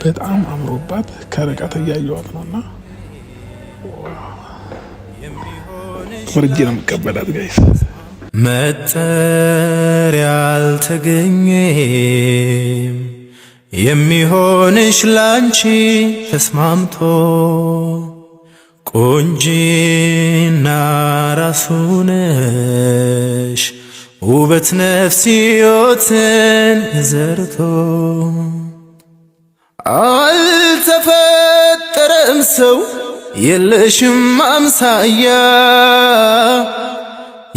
በጣም አምሮባት ከርቀት እያየዋት ነውና ወርጄ ነው የምቀበላት ጋይስ። መጠሪያ አልተገኘም የሚሆንሽ ላንቺ ተስማምቶ ቆንጂና ራሱነሽ ውበት ነፍስ ሕይወትን ዘርቶ አልተፈጠረም ሰው የለሽም አምሳያ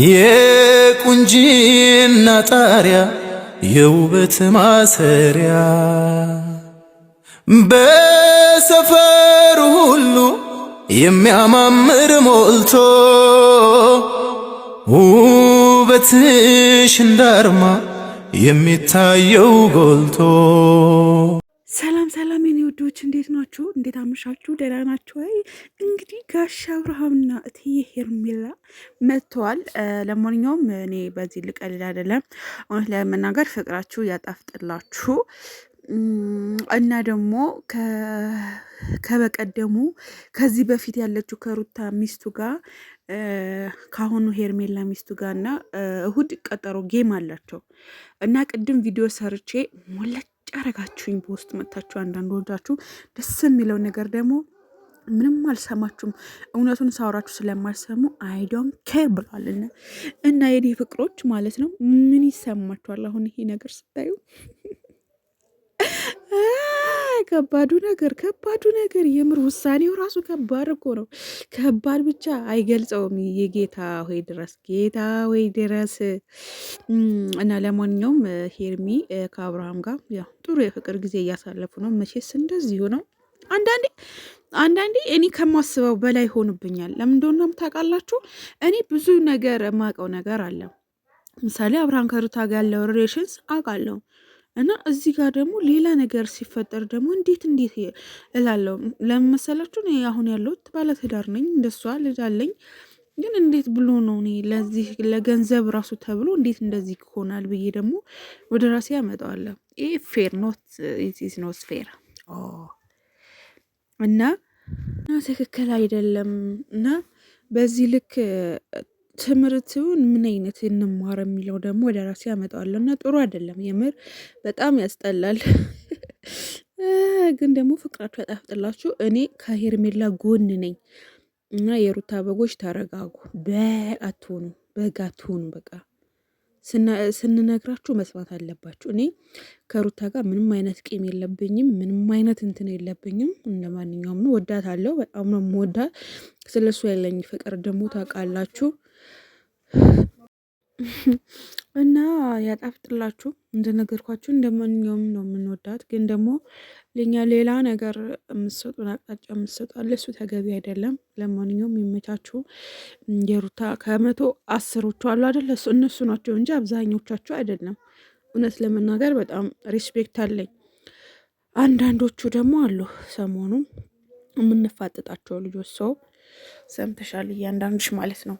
የቁንጂና ጣሪያ የውበት ማሰሪያ በሰፈሩ ሁሉ የሚያማምር ሞልቶ ውበትሽ እንዳርማ የሚታየው ጎልቶ። ሰላም ሰላም የኔ ውዶች እንዴት ናችሁ? እንዴት አመሻችሁ? ደህና ናችሁ ወይ? እንግዲህ ጋሻ አብርሃምና እትዬ ሄርሜላ መጥተዋል። ለማንኛውም እኔ በዚህ ልቀልድ አይደለም፣ እውነት ለመናገር ፍቅራችሁ ያጣፍጥላችሁ እና ደግሞ ከበቀደሙ ከዚህ በፊት ያለችው ከሩታ ሚስቱ ጋር ካሁኑ ሄርሜላ ሚስቱ ጋር እና እሁድ ቀጠሮ ጌም አላቸው እና ቅድም ቪዲዮ ሰርቼ ሞለጭ አረጋችሁኝ በውስጥ መታችሁ። አንዳንድ ወዳችሁ ደስ የሚለው ነገር ደግሞ ምንም አልሰማችሁም፣ እውነቱን ሳወራችሁ ስለማልሰሙ አይዶን ኬር ብሏል እና የኔ ፍቅሮች ማለት ነው። ምን ይሰማችኋል አሁን ይሄ ነገር ስታዩ? ከባዱ ነገር የምር ውሳኔው ራሱ ከባድ እኮ ነው። ከባድ ብቻ አይገልጸውም። የጌታ ሆይ ድረስ እና ለማንኛውም ሄርሚ ከአብርሃም ጋር ያው ጥሩ የፍቅር ጊዜ እያሳለፉ ነው። መቼስ እንደዚሁ ነው። አንዳንዴ እኔ ከማስበው በላይ ሆንብኛል። ለምን እንደሆነ ታውቃላችሁ? እኔ ብዙ ነገር የማውቀው ነገር አለ። ምሳሌ አብርሃም ከሩታ ጋር ያለው ሪሌሽንስ አውቃለሁ እና እዚህ ጋር ደግሞ ሌላ ነገር ሲፈጠር ደግሞ እንዴት እላለሁ። ለምን መሰላችሁ? እኔ አሁን ያለሁት ባለትዳር ነኝ፣ እንደሷ ልጅ አለኝ። ግን እንዴት ብሎ ነው እኔ ለዚህ ለገንዘብ ራሱ ተብሎ እንዴት እንደዚህ ይሆናል ብዬ ደግሞ ወደ ራሴ ያመጣዋለሁ። ይህ ፌር ኖት ፌር እና ትክክል አይደለም እና በዚህ ልክ ትምህርቱን ምን አይነት እንማር የሚለው ደግሞ ወደ ራሴ ያመጣዋለሁ እና ጥሩ አይደለም። የምር በጣም ያስጠላል። ግን ደግሞ ፍቅራችሁ ያጣፍጥላችሁ። እኔ ከሄርሜላ ጎን ነኝ እና የሩታ በጎች ተረጋጉ። በግ አትሆኑ። በቃ ስንነግራችሁ መስማት አለባችሁ። እኔ ከሩታ ጋር ምንም አይነት ቂም የለብኝም፣ ምንም አይነት እንትን የለብኝም። እንደማንኛውም ነው፣ ወዳታለሁ፣ በጣም ነው የምወዳት። ስለሱ ያለኝ ፍቅር ደግሞ ታውቃላችሁ እና ያጣፍጥላችሁ። እንደነገርኳችሁ እንደማንኛውም ነው የምንወዳት። ግን ደግሞ ለኛ ሌላ ነገር የምትሰጡን አቅጣጫ የምትሰጧል፣ እሱ ተገቢ አይደለም። ለማንኛውም የሚመቻችሁ የሩታ 110ዎቹ አሉ አይደለ? እነሱ ናቸው እንጂ አብዛኞቻችሁ አይደለም። እውነት ለመናገር በጣም ሪስፔክት አለኝ። አንዳንዶቹ ደግሞ አሉ ሰሞኑን የምንፋጠጣቸው ልጆች። ሰው ሰምተሻል፣ እያንዳንድሽ ማለት ነው